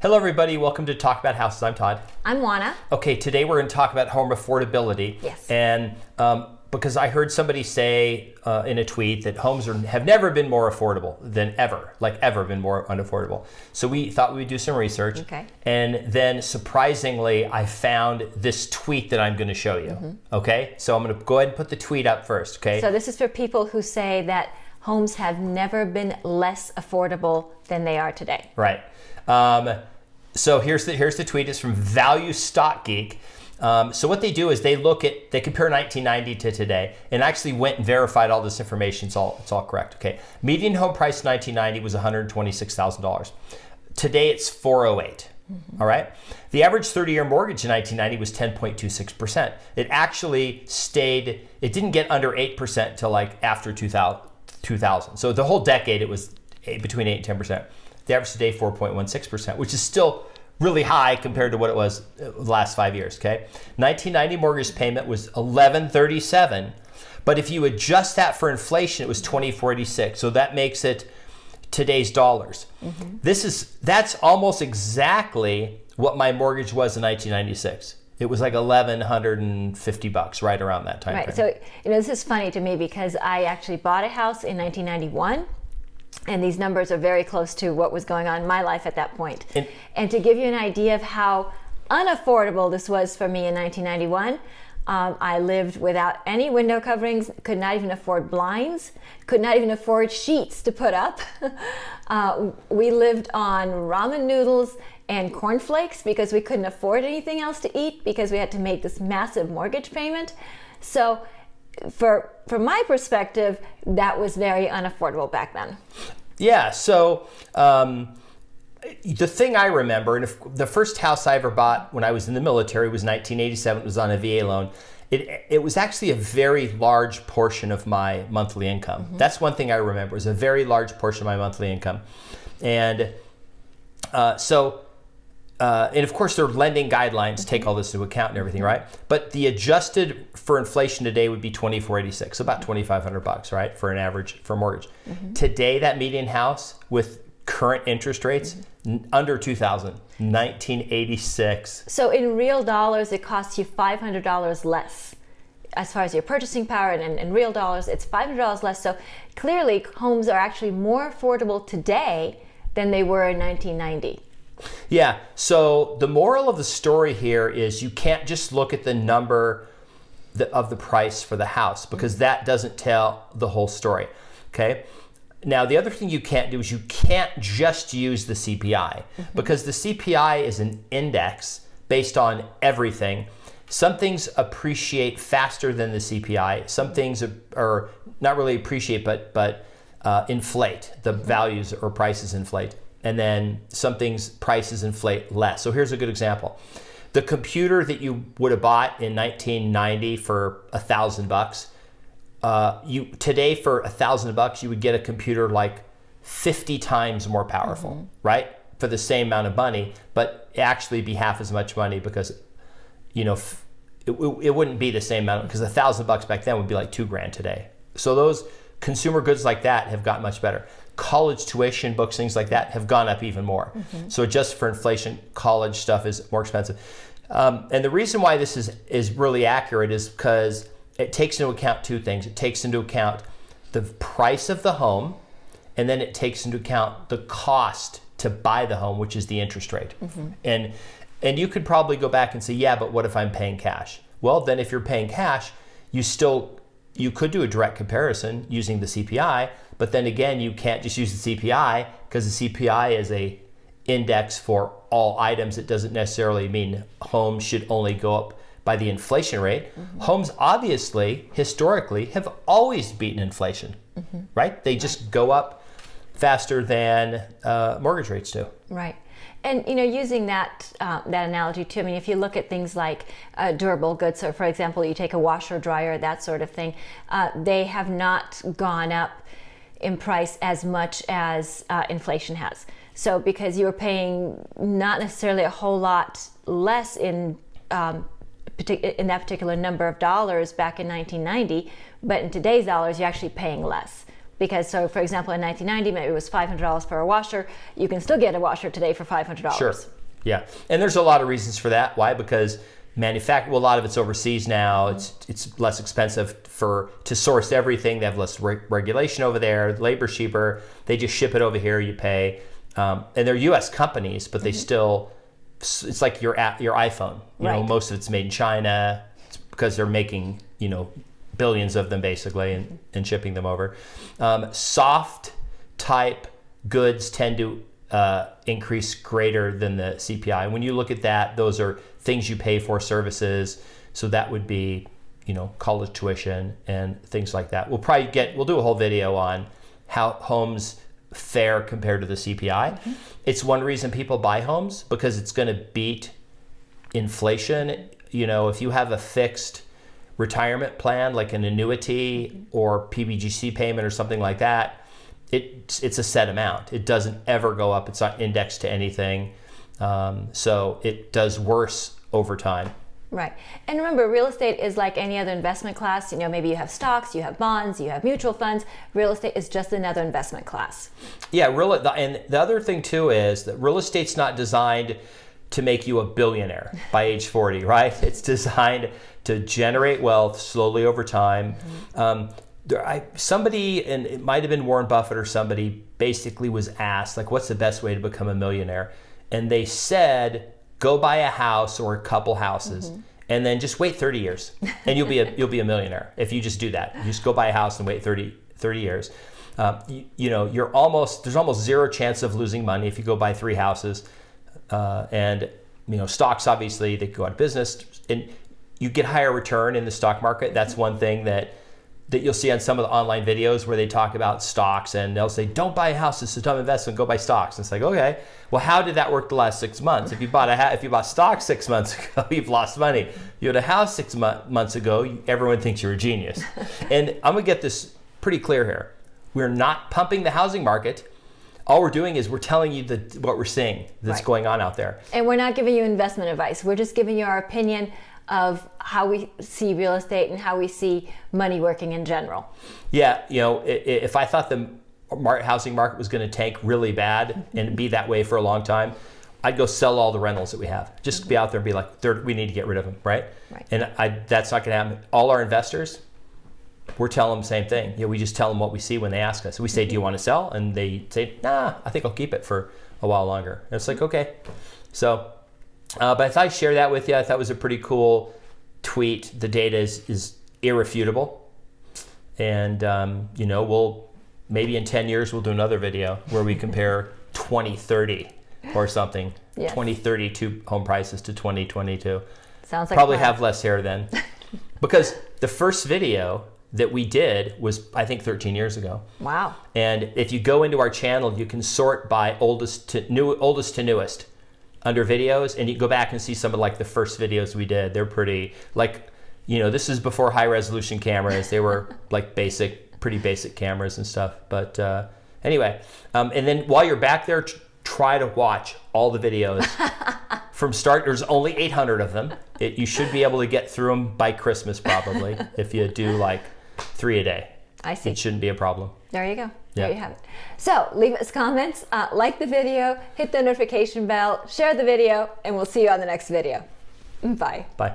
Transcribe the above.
Hello everybody, welcome to Talk About Houses. I'm Todd. I'm Juana. Okay, today we're going to talk about home affordability. Yes. And because I heard somebody say in a tweet that homes have never been more affordable than ever, like ever been more unaffordable. So we thought we would do some research. Okay. And then surprisingly, I found this tweet that I'm going to show you. Mm-hmm. Okay, so I'm going to go ahead and put the tweet up first. Okay. So this is for people who say that homes have never been less affordable than they are today. Right. So here's the tweet. It's from Value Stock Geek. So what they do is they compare 1990 to today, and actually went and verified all this information. It's all correct. Okay. Median home price in 1990 was $126,000. Today it's $408. Mm-hmm. All right. The average 30-year mortgage in 1990 was 10.26%. It actually stayed. It didn't get under 8% till like after 2000. So the whole decade it was between 8 and 10%. The average today, 4.16%, which is still really high compared to what it was the last 5 years, okay? 1990 mortgage payment was $1,137, but if you adjust that for inflation, it was $2,486. So that makes it today's dollars. Mm-hmm. That's almost exactly what my mortgage was in 1996. It was like $1,150, right around that time. Right. So this is funny to me because I actually bought a house in 1991. And these numbers are very close to what was going on in my life at that point. And to give you an idea of how unaffordable this was for me in 1991, I lived without any window coverings, could not even afford blinds, could not even afford sheets to put up. We lived on ramen noodles and cornflakes because we couldn't afford anything else to eat because we had to make this massive mortgage payment. So from my perspective, that was very unaffordable back then. Yeah, so the thing I remember, and the first house I ever bought when I was in the military was 1987. It was on a VA loan. It was actually a very large portion of my monthly income. Mm-hmm. That's one thing I remember. It was a very large portion of my monthly income. And and of course, their lending guidelines take all this into account and everything, right? But the adjusted for inflation today would be $2,486, so about $2,500, right, for an average for a mortgage. Mm-hmm. Today, that median house with current interest rates under $2,000, 1986. So in real dollars, it costs you $500 less. As far as your purchasing power, and in real dollars, it's $500 less. So clearly, homes are actually more affordable today than they were in 1990. Yeah, so the moral of the story here is you can't just look at the number of the price for the house because that doesn't tell the whole story, okay? Now, the other thing you can't do is you can't just use the CPI because the CPI is an index based on everything. Some things appreciate faster than the CPI. Some things are not really appreciate, but inflate. The values or prices inflate. And then some things prices inflate less. So here's a good example. The computer that you would have bought in 1990 for $1,000, today for $1,000 you would get a computer like 50 times more powerful, right? For the same amount of money, but actually be half as much money because it wouldn't be the same amount because $1,000 back then would be like $2,000 today. So those consumer goods like that have gotten much better. College tuition, books, things like that have gone up even more. So just for inflation, college stuff is more expensive. And the reason why this is really accurate is because it takes into account two things. It takes into account the price of the home, and then it takes into account the cost to buy the home, which is the interest rate. And you could probably go back and say, yeah, but what if I'm paying cash? Well, then if you're paying cash, you could do a direct comparison using the CPI, but then again, you can't just use the CPI because the CPI is a index for all items. It doesn't necessarily mean homes should only go up by the inflation rate. Homes obviously, historically, have always beaten inflation, right? They just go up faster than mortgage rates do. Right. And using that analogy too, I mean, if you look at things like durable goods, so for example, you take a washer, dryer, that sort of thing, they have not gone up in price as much as inflation has. So because you were paying not necessarily a whole lot less in that particular number of dollars back in 1990, but in today's dollars, you're actually paying less. Because so, for example, in 1990, maybe it was $500 for a washer. You can still get a washer today for $500. Sure. Yeah. And there's a lot of reasons for that. Why? Because a lot of it's overseas now. It's less expensive to source everything. They have less regulation over there. Labor's cheaper. They just ship it over here. You pay. And they're U.S. companies, but they still, it's like your iPhone. You know, most of it's made in China. It's because they're making, billions of them basically and shipping them over. Soft type goods tend to increase greater than the CPI. When you look at that, those are things you pay for, services. So that would be, college tuition and things like that. We'll do a whole video on how homes fare compared to the CPI. It's one reason people buy homes, because it's going to beat inflation. If you have a fixed retirement plan, like an annuity or PBGC payment or something like that, it's a set amount. It doesn't ever go up. It's not indexed to anything. So it does worse over time. Right. And remember, real estate is like any other investment class. Maybe you have stocks, you have bonds, you have mutual funds. Real estate is just another investment class. Yeah, and the other thing too is that real estate's not designed to make you a billionaire by age 40, right? It's designed to generate wealth slowly over time. Somebody, and it might have been Warren Buffett or somebody, basically was asked, like, what's the best way to become a millionaire? And they said, go buy a house or a couple houses, and then just wait 30 years, and you'll be a millionaire if you just do that. You just go buy a house and wait 30 years. There's almost zero chance of losing money if you go buy 3 houses. And stocks, obviously, they go out of business, and you get higher return in the stock market. That's one thing that you'll see on some of the online videos where they talk about stocks, and they'll say, don't buy a house, it's a dumb investment, go buy stocks. And it's like, okay, well, how did that work the last 6 months? If you bought stocks 6 months ago, you've lost money. You had a house 6 months ago, everyone thinks you're a genius. And I'm gonna get this pretty clear here. We're not pumping the housing market. All we're doing is we're telling you what we're seeing that's going on out there. And we're not giving you investment advice. We're just giving you our opinion of how we see real estate and how we see money working in general. Yeah, if I thought the housing market was going to tank really bad and be that way for a long time, I'd go sell all the rentals that we have. Just be out there and be like, we need to get rid of them, right? And that's not going to happen. All our investors, we're telling them the same thing. We just tell them what we see when they ask us. We say, do you want to sell? And they say, nah, I think I'll keep it for a while longer. And it's like, okay. So, but I thought I'd share that with you. I thought it was a pretty cool tweet. The data is irrefutable. And, maybe in 10 years, we'll do another video where we compare 2030 or something. Yes. 2032 home prices to 2022. Sounds like probably have less hair then. Because the first video that we did was, I think, 13 years ago. Wow. And if you go into our channel, you can sort by oldest to newest under videos, and you go back and see some of the first videos we did. They're pretty, this is before high resolution cameras. They were pretty basic cameras and stuff. But anyway, and then while you're back there, try to watch all the videos from start. There's only 800 of them. You should be able to get through them by Christmas probably if you do 3 a day. I see. It shouldn't be a problem. There you go. There you have it. So leave us comments, like the video, hit the notification bell, share the video, and we'll see you on the next video. Bye. Bye.